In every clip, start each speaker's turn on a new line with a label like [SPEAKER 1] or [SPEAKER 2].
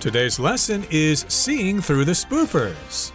[SPEAKER 1] Today's lesson is Seeing Through the Spoofers.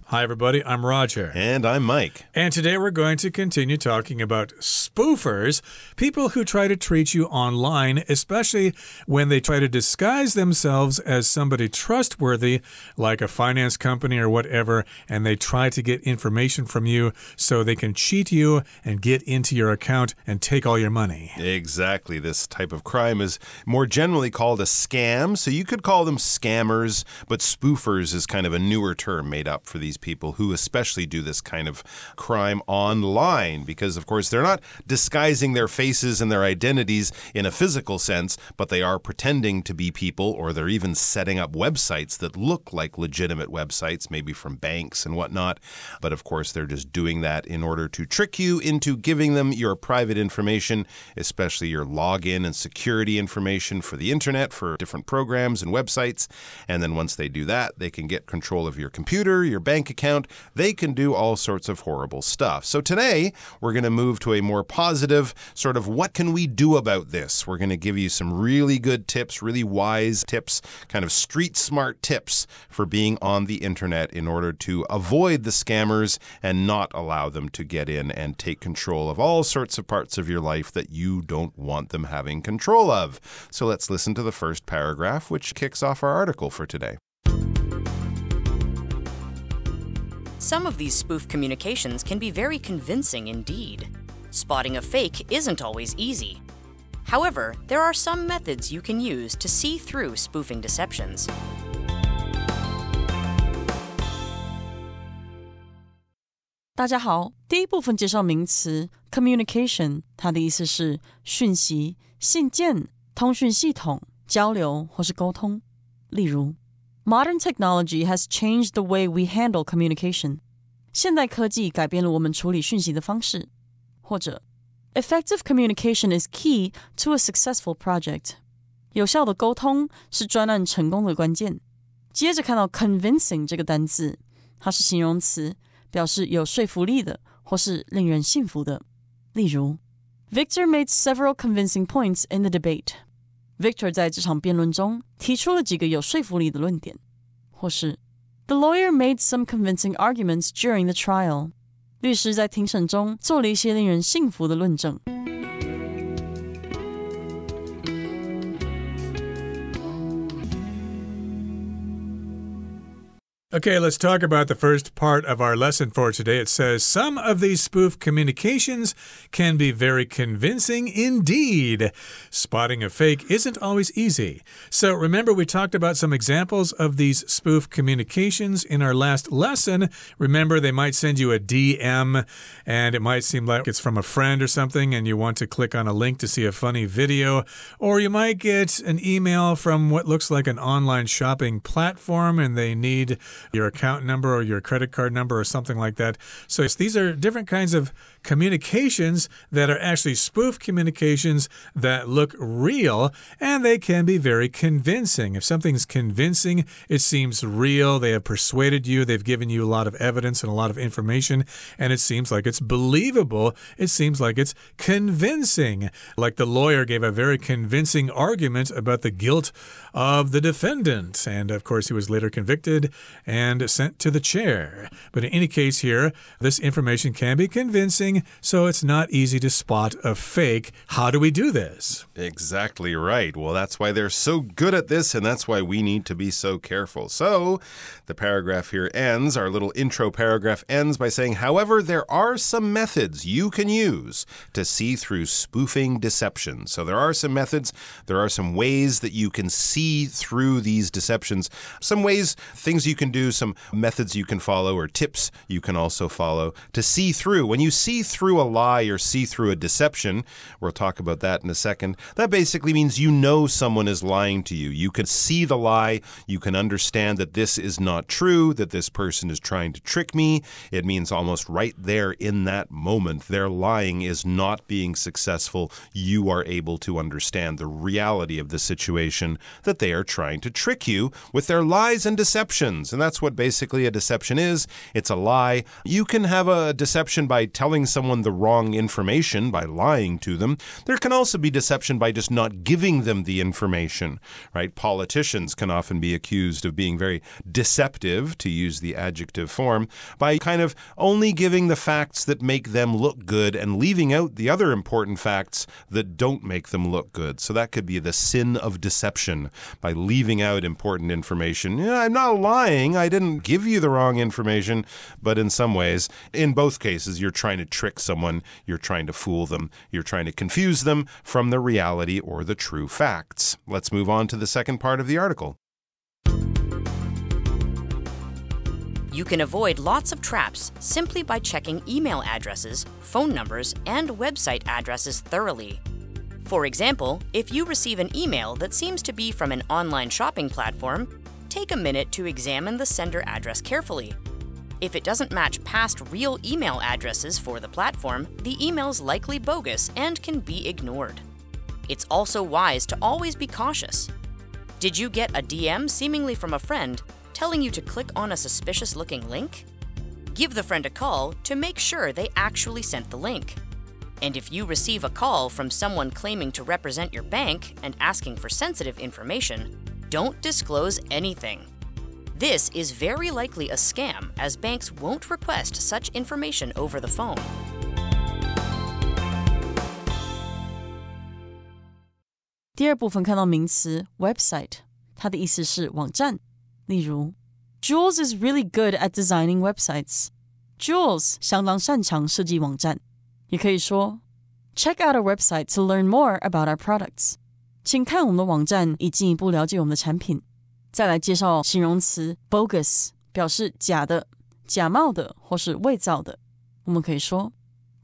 [SPEAKER 1] Hi, everybody. I'm Roger.
[SPEAKER 2] And I'm Mike.
[SPEAKER 1] And today we're going to continue talking about spoofers, people who try to treat you online, especially when they try to disguise themselves as somebody trustworthy, like a finance company or whatever, and they try to get information from you so they can cheat you and get into your account and take all your money.
[SPEAKER 2] Exactly. This type of crime is more generally called a scam, so you could call them scammers, but spoofers is kind of a newer term made up for these people who especially do this kind of crime online because, of course, they're not disguising their faces and their identities in a physical sense, but they are pretending to be people, or they're even setting up websites that look like legitimate websites, maybe from banks and whatnot. But, of course, they're just doing that in order to trick you into giving them your private information, especially your login and security information for the internet, for different programs and websites. And then once they do that, they can get control of your computer, your bank account. They can do all sorts of horrible stuff. So today, we're going to move to a more positive sort of what can we do about this? We're going to give you some really good tips, really wise tips, kind of street smart tips for being on the internet in order to avoid the scammers and not allow them to get in and take control of all sorts of parts of your life that you don't want them having control of. So let's listen to the first paragraph, which kicks off our article for today.
[SPEAKER 3] Some of these spoof communications can be very convincing indeed. Spotting a fake isn't always easy. However, there are some methods you can use to see through spoofing deceptions.
[SPEAKER 4] 大家好，第一部分介绍名词 communication， 它的意思是讯息、信件、通讯系统、交流或是沟通。例如 Modern technology has changed the way we handle communication. 现代科技改变了我们处理讯息的方式。或者 Effective communication is key to a successful project. 有效的沟通是专案成功的关键。接着看到 convincing 这个单字，它是形容词，表示有说服力的或是令人信服的。例如 Victor made several convincing points in the debate. Victor 在这场辩论中提出了几个有说服力的论点。或是 The lawyer made some convincing arguments during the trial. 律师在庭审中做了一些令人信服的论证。
[SPEAKER 1] Okay, let's talk about the first part of our lesson for today. It says, some of these spoof communications can be very convincing indeed. Spotting a fake isn't always easy. So remember, we talked about some examples of these spoof communications in our last lesson. Remember, they might send you a DM, and it might seem like it's from a friend or something, and you want to click on a link to see a funny video. Or you might get an email from what looks like an online shopping platform, and they need your account number or your credit card number or something like that. So these are different kinds of communications that are actually spoof communications that look real, and they can be very convincing. If something's convincing, it seems real. They have persuaded you. They've given you a lot of evidence and a lot of information, and it seems like it's believable. It seems like it's convincing. Like the lawyer gave a very convincing argument about the guilt of the defendant. And, of course, he was later convicted and sent to the chair. But in any case here, this information can be convincing, so it's not easy to spot a fake. How do we do this?
[SPEAKER 2] Exactly right. Well, that's why they're so good at this, and that's why we need to be so careful. So the paragraph here ends, our little intro paragraph ends by saying, however, there are some methods you can use to see through spoofing deception. So there are some methods, there are some ways that you can see through these deceptions. Some ways, things you can do, some methods you can follow, or tips you can also follow to see through. When you see through a lie or see through a deception, we'll talk about that in a second, that basically means you know someone is lying to you. You can see the lie, you can understand that this is not true, that this person is trying to trick me. It means almost right there in that moment, their lying is not being successful. You are able to understand the reality of the situation, that they are trying to trick you with their lies and deceptions. And that's that's what basically a deception is. It's a lie. You can have a deception by telling someone the wrong information, by lying to them. There can also be deception by just not giving them the information, right? Politicians can often be accused of being very deceptive, to use the adjective form, by kind of only giving the facts that make them look good and leaving out the other important facts that don't make them look good. So that could be the sin of deception, by leaving out important information. Yeah, I'm not lying. I didn't give you the wrong information, but in some ways, in both cases, you're trying to trick someone, you're trying to fool them, you're trying to confuse them from the reality or the true facts. Let's move on to the second part of the article.
[SPEAKER 3] You can avoid lots of traps simply by checking email addresses, phone numbers, and website addresses thoroughly. For example, if you receive an email that seems to be from an online shopping platform, take a minute to examine the sender address carefully. If it doesn't match past real email addresses for the platform, the email's likely bogus and can be ignored. It's also wise to always be cautious. Did you get a DM seemingly from a friend telling you to click on a suspicious-looking link? Give the friend a call to make sure they actually sent the link. And if you receive a call from someone claiming to represent your bank and asking for sensitive information, don't disclose anything. This is very likely a scam, as banks won't request such information over the phone.
[SPEAKER 4] 第二部分看到名词 website， 它的意思是网站。例如 Jules is really good at designing websites. Jules 相当擅长设计网站。也可以说 Check out our website to learn more about our products. 请看我们的网站以进一步了解我们的产品。再来介绍形容词 bogus， 表示假的、假冒的或是伪造的。我们可以说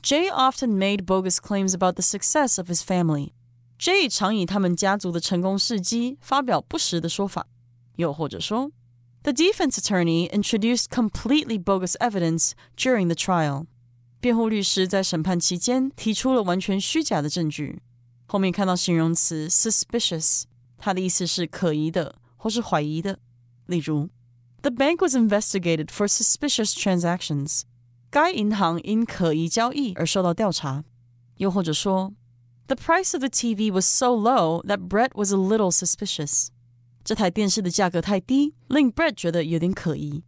[SPEAKER 4] Jay often made bogus claims about the success of his family. Jay 常以他们家族的成功事迹发表不实的说法。又或者说 The defense attorney introduced completely bogus evidence during the trial. 辩护律师在审判期间提出了完全虚假的证据。后面看到形容词 suspicious， 它的意思是可疑的或是怀疑的。例如 The bank was investigated for suspicious transactions. 该银行因可疑交易而受到调查。又或者说 The price of the TV was so low that Brett was a little suspicious. 这台电视的价格太低，令 Brett 觉得有点可疑。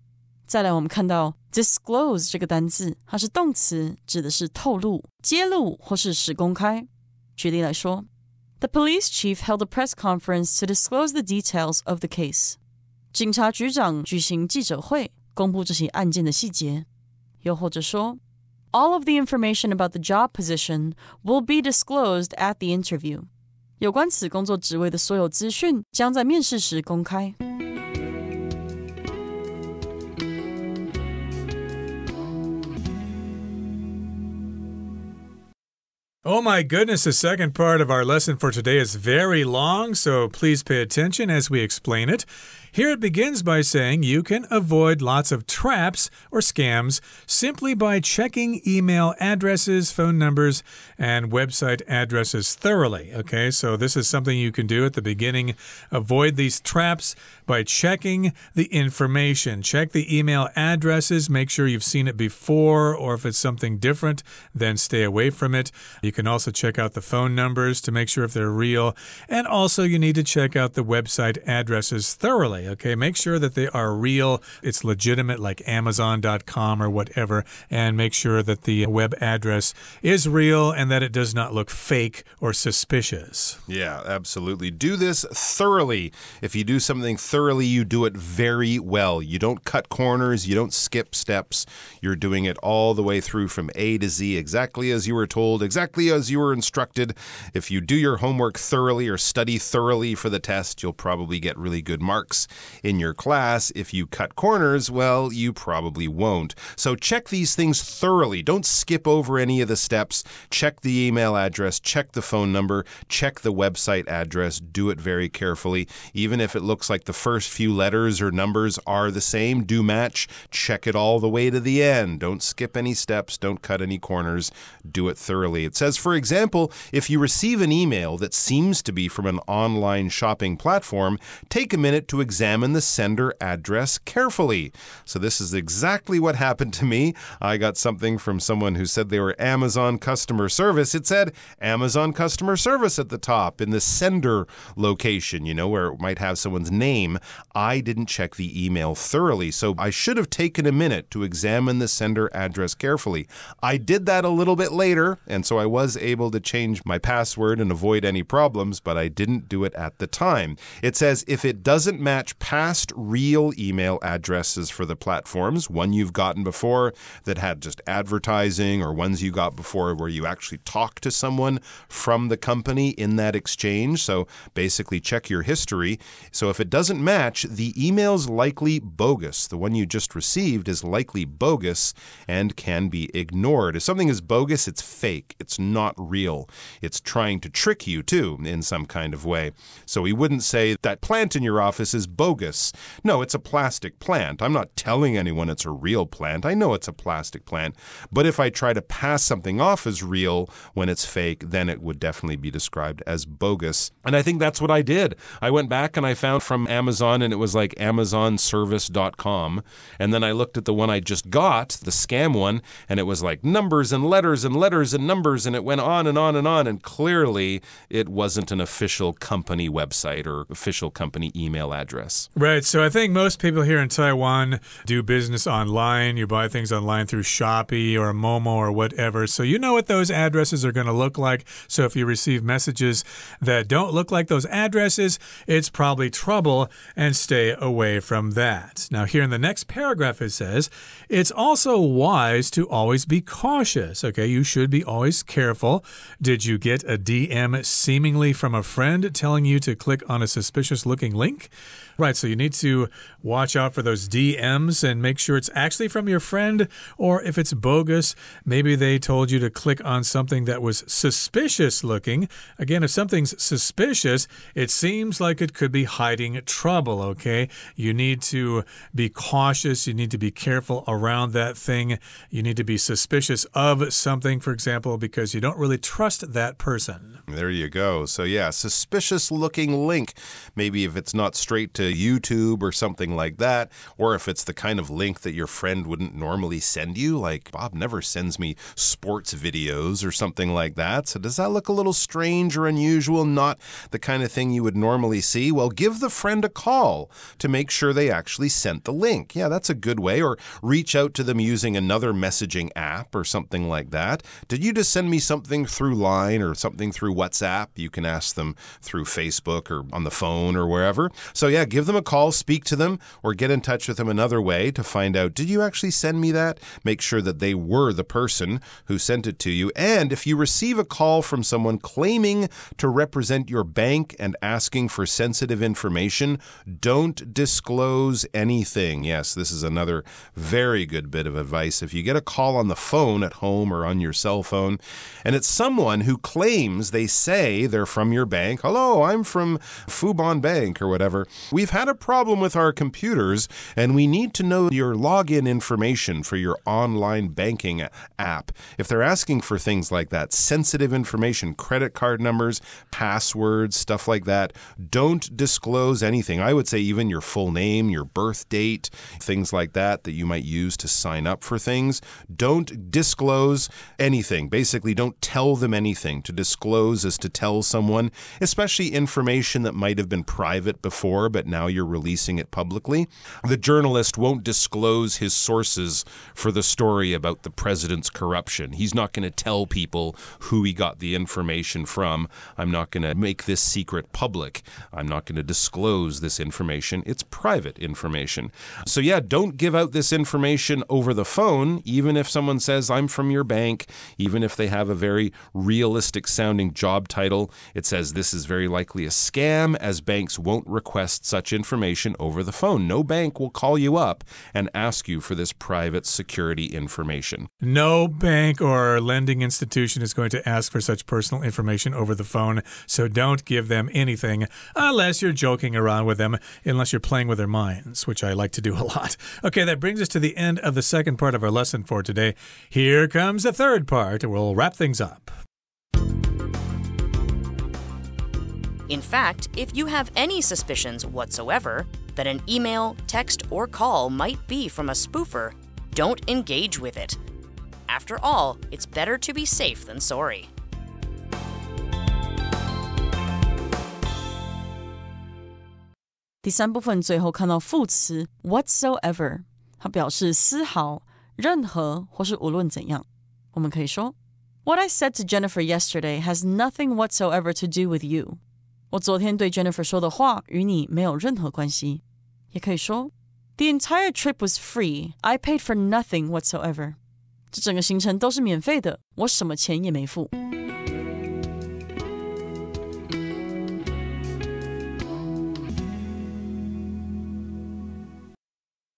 [SPEAKER 4] 再来我们看到 disclose 这个单字，它是动词，指的是透露、揭露或是使公开。举例来说 The police chief held a press conference to disclose the details of the case. 警察局长举行记者会，公布这起案件的细节。又或者说 All of the information about the job position will be disclosed at the interview. 有关此工作职位的所有资讯将在面试时公开。
[SPEAKER 1] Oh my goodness, the second part of our lesson for today is very long, so please pay attention as we explain it. Here it begins by saying you can avoid lots of traps or scams simply by checking email addresses, phone numbers, and website addresses thoroughly. Okay, so this is something you can do at the beginning. Avoid these traps by checking the information. Check the email addresses. Make sure you've seen it before, or if it's something different, then stay away from it. You can also check out the phone numbers to make sure if they're real. And also you need to check out the website addresses thoroughly. Okay, make sure that they are real. It's legitimate, like Amazon.com or whatever. And make sure that the web address is real and that it does not look fake or suspicious.
[SPEAKER 2] Yeah, absolutely. Do this thoroughly. If you do something thoroughly, you do it very well. You don't cut corners. You don't skip steps. You're doing it all the way through from A to Z, exactly as you were told, exactly as you were instructed. If you do your homework thoroughly or study thoroughly for the test, you'll probably get really good marks in your class. If you cut corners, well, you probably won't. So check these things thoroughly. Don't skip over any of the steps. Check the email address, check the phone number, check the website address. Do it very carefully. Even if it looks like the first few letters or numbers are the same, do match. Check it all the way to the end. Don't skip any steps. Don't cut any corners. Do it thoroughly. It says, for example, if you receive an email that seems to be from an online shopping platform, take a minute to examine examine the sender address carefully. So this is exactly what happened to me. I got something from someone who said they were Amazon customer service. It said Amazon customer service at the top in the sender location, where it might have someone's name. I didn't check the email thoroughly, so I should have taken a minute to examine the sender address carefully. I did that a little bit later, and so I was able to change my password and avoid any problems, but I didn't do it at the time. It says if it doesn't match past real email addresses for the platforms, one you've gotten before that had just advertising, or ones you got before where you actually talked to someone from the company in that exchange. So basically check your history. So if it doesn't match, the email's likely bogus. The one you just received is likely bogus and can be ignored. If something is bogus, it's fake. It's not real. It's trying to trick you too in some kind of way. So we wouldn't say that plant in your office is bogus. No, it's a plastic plant. I'm not telling anyone it's a real plant. I know it's a plastic plant. But if I try to pass something off as real when it's fake, then it would definitely be described as bogus. And I think that's what I did. I went back and I found from Amazon, and it was like amazonservice.com. And then I looked at the one I just got, the scam one, and it was like numbers and letters and letters and numbers, and it went on and on and on. And clearly it wasn't an official company website or official company email address.
[SPEAKER 1] Right. So I think most people here in Taiwan do business online. You buy things online through Shopee or Momo or whatever. So you know what those addresses are going to look like. So if you receive messages that don't look like those addresses, it's probably trouble, and stay away from that. Now, here in the next paragraph, it says, it's also wise to always be cautious. Okay, you should be always careful. Did you get a DM seemingly from a friend telling you to click on a suspicious-looking link? Right, so you need to watch out for those DMs and make sure it's actually from your friend, or if it's bogus, maybe they told you to click on something that was suspicious looking. Again, if something's suspicious, it seems like it could be hiding trouble, okay? You need to be cautious. You need to be careful around that thing. You need to be suspicious of something, for example, because you don't really trust that person.
[SPEAKER 2] There you go. So yeah, suspicious looking link. Maybe if it's not straight to YouTube or something like that, or if it's the kind of link that your friend wouldn't normally send you, like Bob never sends me sports videos or something like that. So does that look a little strange or unusual? Not the kind of thing you would normally see? Well, give the friend a call to make sure they actually sent the link. Yeah, that's a good way. Or reach out to them using another messaging app or something like that. Did you just send me something through Line or something through WhatsApp? You can ask them through Facebook or on the phone or wherever. So yeah, give them a call, speak to them, or get in touch with them another way to find out, did you actually send me that? Make sure that they were the person who sent it to you. And if you receive a call from someone claiming to represent your bank and asking for sensitive information, don't disclose anything. Yes, this is another very good bit of advice. If you get a call on the phone at home or on your cell phone, and it's someone who claims they say they're from your bank, hello, I'm from Fubon Bank or whatever, we've had a problem with our computers and we need to know your login information for your online banking app. If they're asking for things like that, sensitive information, credit card numbers, passwords, stuff like that, don't disclose anything. I would say even your full name, your birth date, things like that you might use to sign up for things. Don't disclose anything. Basically, don't tell them anything. To disclose is to tell someone, especially information that might have been private before, but now you're releasing it publicly. The journalist won't disclose his sources for the story about the president's corruption. He's not going to tell people who he got the information from. I'm not going to make this secret public. I'm not going to disclose this information. It's private information. So yeah, don't give out this information over the phone, even if someone says, I'm from your bank, even if they have a very realistic sounding job title. It says this is very likely a scam, as banks won't request such information over the phone. No bank will call you up and ask you for this private security information.
[SPEAKER 1] No bank or lending institution is going to ask for such personal information over the phone, so don't give them anything unless you're joking around with them, unless you're playing with their minds, which I like to do a lot. Okay, that brings us to the end of the second part of our lesson for today. Here comes the third part. We'll wrap things up.
[SPEAKER 3] In fact, if you have any suspicions whatsoever, that an email, text, or call might be from a spoofer, don't engage with it. After all, it's better to be safe than sorry.
[SPEAKER 4] 第三部分最后看到副词 whatsoever， 它表示丝毫、任何或是无论怎样。我们可以说 What I said to Jennifer yesterday has nothing whatsoever to do with you. 我昨天对 Jennifer 说的话与你没有任何关系。也可以说 The entire trip was free. I paid for nothing whatsoever. 这整个行程都是免费的，我什么钱也没付。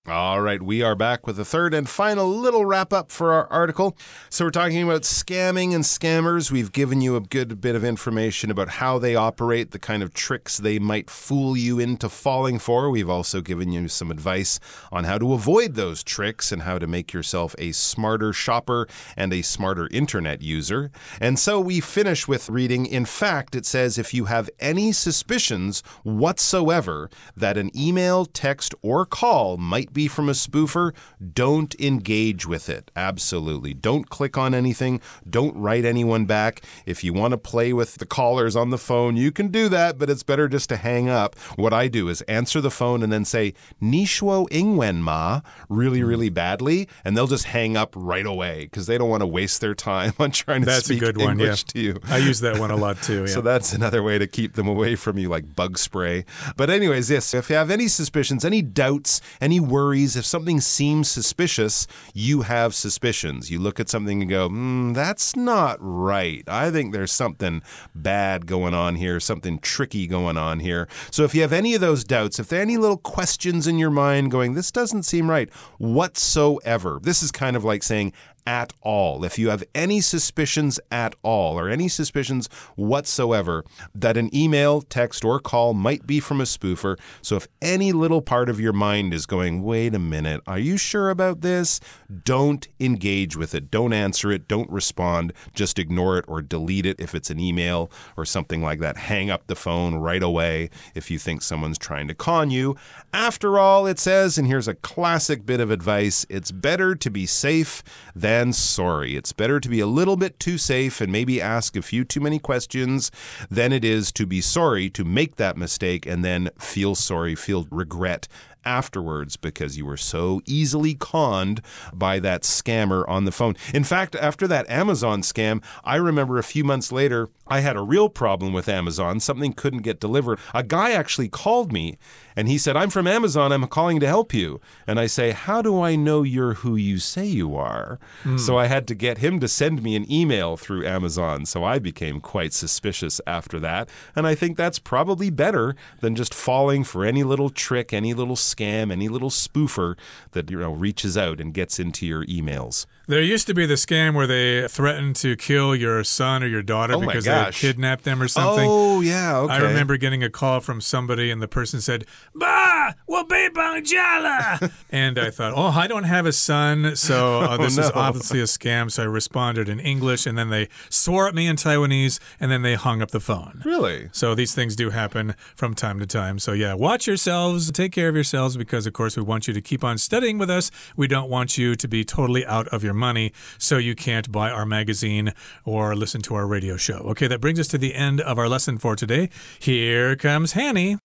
[SPEAKER 2] All right, we are back with the third and final little wrap-up for our article. So we're talking about scamming and scammers. We've given you a good bit of information about how they operate, the kind of tricks they might fool you into falling for. We've also given you some advice on how to avoid those tricks and how to make yourself a smarter shopper and a smarter internet user. And so we finish with reading, in fact, it says, if you have any suspicions whatsoever that an email, text, or call might be from a spoofer, don't engage with it. Absolutely. Don't click on anything. Don't write anyone back. If you want to play with the callers on the phone, you can do that, but it's better just to hang up. What I do is answer the phone and then say, Nishwo ingwen ma, really, really badly, and they'll just hang up right away because they don't want to waste their time on trying to speak English to you.
[SPEAKER 1] I use that one a lot too. Yeah.
[SPEAKER 2] So that's another way to keep them away from you, like bug spray. But anyways, yes, if you have any suspicions, any doubts, any worries, if something seems suspicious, you have suspicions. You look at something and go, that's not right. I think there's something bad going on here, something tricky going on here. So if you have any of those doubts, if there are any little questions in your mind going, this doesn't seem right, whatsoever. This is kind of like saying at all. If you have any suspicions at all or any suspicions whatsoever that an email, text, or call might be from a spoofer, so if any little part of your mind is going, wait a minute, are you sure about this? Don't engage with it. Don't answer it. Don't respond. Just ignore it or delete it if it's an email or something like that. Hang up the phone right away if you think someone's trying to con you. After all, it says, and here's a classic bit of advice, it's better to be safe than sorry. It's better to be a little bit too safe and maybe ask a few too many questions than it is to be sorry, to make that mistake and then feel sorry, feel regret afterwards because you were so easily conned by that scammer on the phone. In fact, after that Amazon scam, I remember a few months later, I had a real problem with Amazon. Something couldn't get delivered. A guy actually called me and he said, I'm from Amazon. I'm calling to help you. And I say, how do I know you're who you say you are? So I had to get him to send me an email through Amazon. So I became quite suspicious after that. And I think that's probably better than just falling for any little trick, any little scam, any little spoofer that, reaches out and gets into your emails.
[SPEAKER 1] There used to be the scam where they threatened to kill your son or your daughter because they had kidnapped them or something.
[SPEAKER 2] Oh, yeah, okay.
[SPEAKER 1] I remember getting a call from somebody and the person said, Bah! Wabibang Jala! And I thought, I don't have a son, so this is obviously a scam. So I responded in English and then they swore at me in Taiwanese and then they hung up the phone.
[SPEAKER 2] Really?
[SPEAKER 1] So these things do happen from time to time. So yeah, watch yourselves, take care of yourselves because, of course, we want you to keep on studying with us. We don't want you to be totally out of your money so you can't buy our magazine or listen to our radio show. Okay, that brings us to the end of our lesson for today. Here comes Hanny.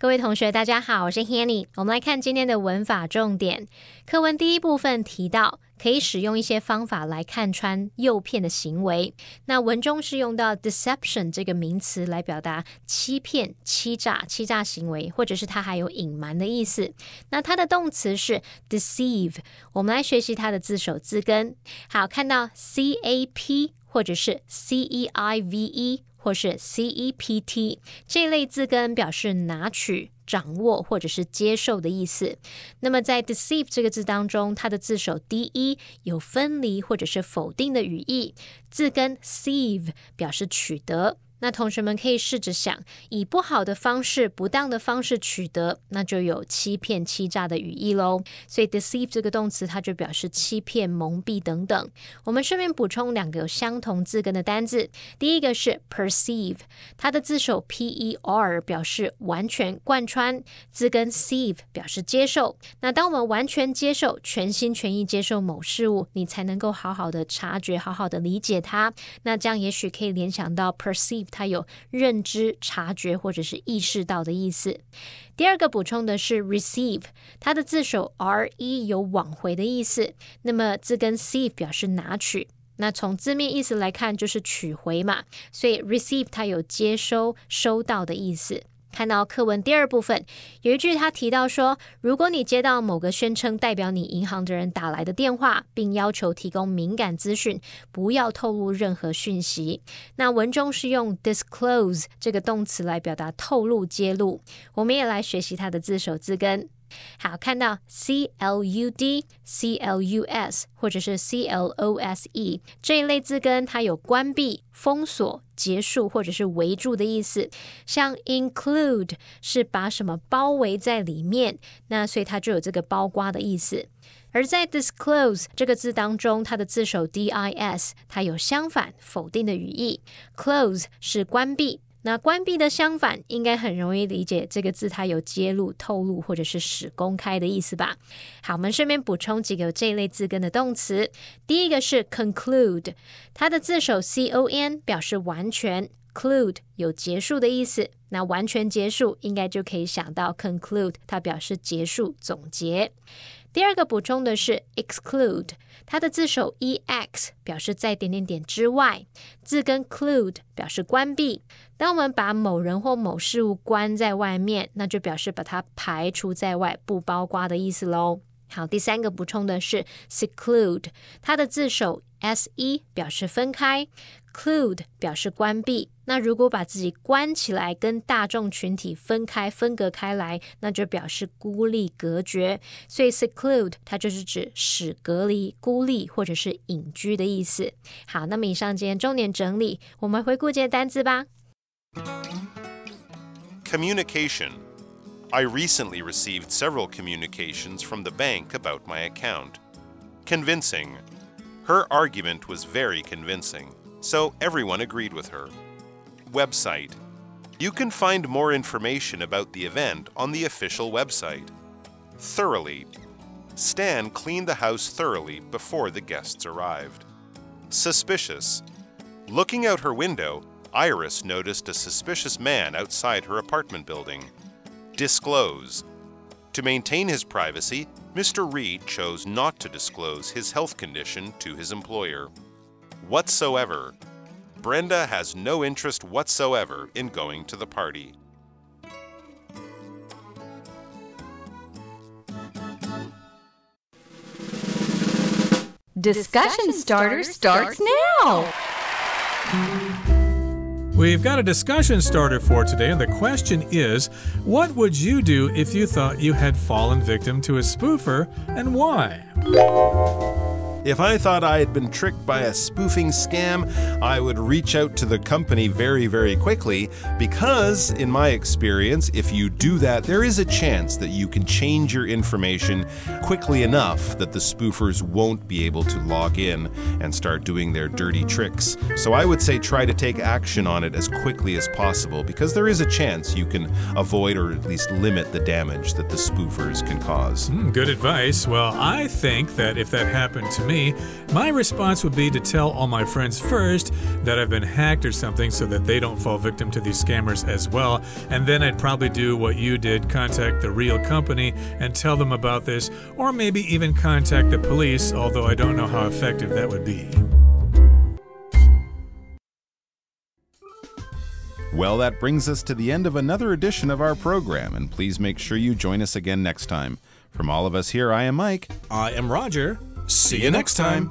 [SPEAKER 5] 各位同学大家好，我是 Hanny。 我们来看今天的文法重点。课文第一部分提到可以使用一些方法来看穿诱骗的行为。那文中是用到 deception 这个名词来表达欺骗、欺诈行为，或者是它还有隐瞒的意思。那它的动词是 deceive， 我们来学习它的字首字根。好，看到 CAP 或者是 CEIVE 或是 CEPT 这一类字根表示拿取、掌握或者是接受的意思。那么在 deceive 这个字当中，它的字首 DE 有分离或者是否定的语义，字根 sieve 表示取得。那同学们可以试着想，以不好的方式、不当的方式取得，那就有欺骗、欺诈的语义咯。所以 deceive 这个动词它就表示欺骗、蒙蔽等等。我们顺便补充2个有相同字根的单字。第一个是 perceive， 它的字首 P-E-R 表示完全贯穿，字根 sieve 表示接受。那当我们完全接受、全心全意接受某事物，你才能够好好的察觉、好好的理解它。那这样也许可以联想到 perceive， 它有认知、察觉或者是意识到的意思。第二个补充的是 receive， 它的字首 R-E 有往回的意思，那么字根 sieve 表示拿取。那从字面意思来看就是取回嘛，所以 receive 它有接收、收到的意思。看到课文第2部分，有一句他提到说，如果你接到某个宣称代表你银行的人打来的电话，并要求提供敏感资讯，不要透露任何讯息。那文中是用 disclose 这个动词来表达透露、揭露。我们也来学习它的字首字根。好，看到 CLUD、CLUS 或者是 CLOSE 这一类字根，它有关闭、封锁、结束或者是围住的意思。像 include 是把什么包围在里面，那所以它就有这个包括的意思。而在 disclose 这个字当中，它的字首 DIS 它有相反、否定的语义。close 是关闭，那关闭的相反应该很容易理解，这个字它有揭露、透露或者是使公开的意思吧。好，我们顺便补充几个有这一类字根的动词。第一个是 conclude， 它的字首 CON 表示完全， clude 有结束的意思，那完全结束应该就可以想到 conclude 它表示结束、总结。第二个补充的是 exclude， 它的字首 EX 表示在点点点之外，字根 clude 表示关闭。当我们把某人或某事物关在外面，那就表示把它排除在外，不包括的意思咯。好，第3个补充的是 seclude， 它的字首 SE 表示分开， clude 表示关闭。那如果把自己关起来，跟大众群体分开、分隔开来，那就表示孤立、隔绝。所以 seclude 它就是指使隔离、孤立或者是隐居的意思。好，那么以上今天重点整理，我们回顾这些单字吧。
[SPEAKER 2] Communication.I recently received several communications from the bank about my account. Convincing. Her argument was very convincing, so everyone agreed with her. Website. You can find more information about the event on the official website. Thoroughly. Stan cleaned the house thoroughly before the guests arrived. Suspicious. Looking out her window, Iris noticed a suspicious man outside her apartment building.Disclose. To maintain his privacy, Mr. Reed chose not to disclose his health condition to his employer. Whatsoever. Brenda has no interest whatsoever in going to the party.
[SPEAKER 6] Discussion starter starts now!
[SPEAKER 1] We've got a discussion starter for today, and the question is, what would you do if you thought you had fallen victim to a spoofer, and why?
[SPEAKER 2] If I thought I had been tricked by a spoofing scam, I would reach out to the company very, very quickly because, in my experience, if you do that, there is a chance that you can change your information quickly enough that the spoofers won't be able to log in and start doing their dirty tricks. So I would say try to take action on it as quickly as possible because there is a chance you can avoid or at least limit the damage that the spoofers can cause.
[SPEAKER 1] Good advice. Well, I think that if that happened to me, my response would be to tell all my friends first that I've been hacked or something so that they don't fall victim to these scammers as well. And then I'd probably do what you did, contact the real company and tell them about this, or maybe even contact the police, although I don't know how effective that would be.
[SPEAKER 2] Well, that brings us to the end of another edition of our program, and please make sure you join us again next time. From all of us here, I am Mike.
[SPEAKER 1] I am Roger. See you next time.